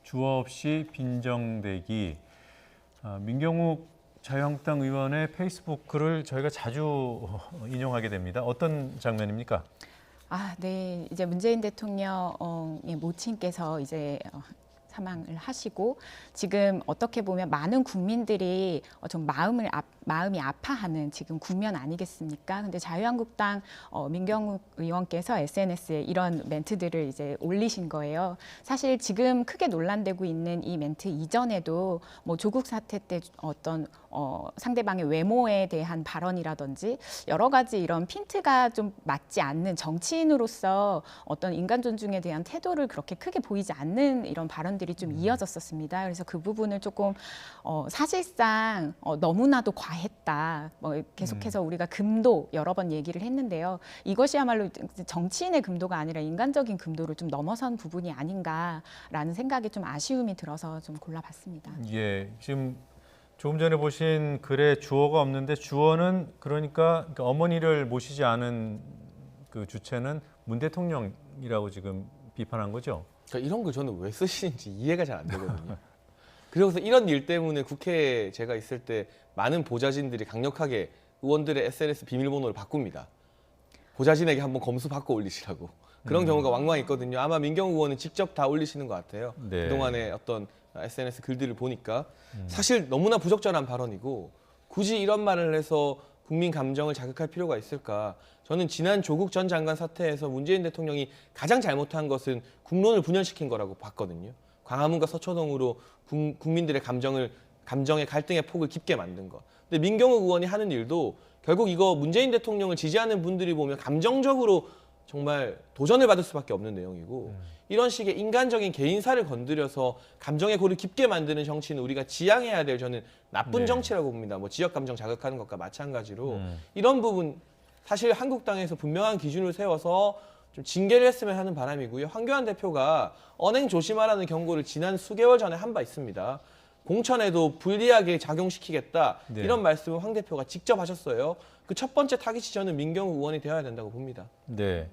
주어 없이 빈정대기. 민경욱 자유한국당 의원의 페이스북 글을 저희가 자주 인용하게 됩니다. 어떤 장면입니까? 네. 이제 문재인 대통령의 모친께서 이제 사망을 하시고 지금 어떻게 보면 많은 국민들이 좀 마음이 아파하는 지금 국면 아니겠습니까? 근데 자유한국당 민경욱 의원께서 SNS에 이런 멘트들을 이제 올리신 거예요. 사실 지금 크게 논란되고 있는 이 멘트 이전에도 뭐 조국 사태 때 어떤 상대방의 외모에 대한 발언이라든지 여러 가지 이런 핀트가 좀 맞지 않는 정치인으로서 어떤 인간 존중에 대한 태도를 그렇게 크게 보이지 않는 이런 발언들이 좀 이어졌었습니다. 그래서 그 부분을 조금 사실상 너무나도 과했다. 뭐 계속해서 우리가 금도 여러 번 얘기를 했는데요. 이것이야말로 정치인의 금도가 아니라 인간적인 금도를 좀 넘어선 부분이 아닌가라는 생각이 좀 아쉬움이 들어서 좀 골라봤습니다. 예, 지금 조금 전에 보신 글에 주어가 없는데 주어는 그러니까 어머니를 모시지 않은 그 주체는 문 대통령이라고 지금 비판한 거죠? 그러니까 이런 걸 저는 왜 쓰시는지 이해가 잘 안 되거든요. 그래서 이런 일 때문에 국회에 제가 있을 때 많은 보좌진들이 강력하게 의원들의 SNS 비밀번호를 바꿉니다. 보좌진에게 한번 검수 받고 올리시라고. 그런 경우가 왕왕 있거든요. 아마 민경욱 의원은 직접 다 올리시는 것 같아요. 네. 그동안의 어떤 SNS 글들을 보니까 사실 너무나 부적절한 발언이고 굳이 이런 말을 해서 국민 감정을 자극할 필요가 있을까? 저는 지난 조국 전 장관 사태에서 문재인 대통령이 가장 잘못한 것은 국론을 분열시킨 거라고 봤거든요. 광화문과 서초동으로 국민들의 감정의 갈등의 폭을 깊게 만든 것. 근데 민경욱 의원이 하는 일도 결국 이거 문재인 대통령을 지지하는 분들이 보면 감정적으로 정말 도전을 받을 수밖에 없는 내용이고 이런 식의 인간적인 개인사를 건드려서 감정의 골을 깊게 만드는 정치는 우리가 지양해야 될 저는 나쁜 네. 정치라고 봅니다. 뭐 지역 감정 자극하는 것과 마찬가지로 이런 부분 사실 한국당에서 분명한 기준을 세워서 좀 징계를 했으면 하는 바람이고요. 황교안 대표가 언행 조심하라는 경고를 지난 수개월 전에 한 바 있습니다. 공천에도 불리하게 작용시키겠다 네. 이런 말씀을 황 대표가 직접 하셨어요. 그 첫 번째 타깃이 저는 민경욱 의원이 되어야 된다고 봅니다. 네.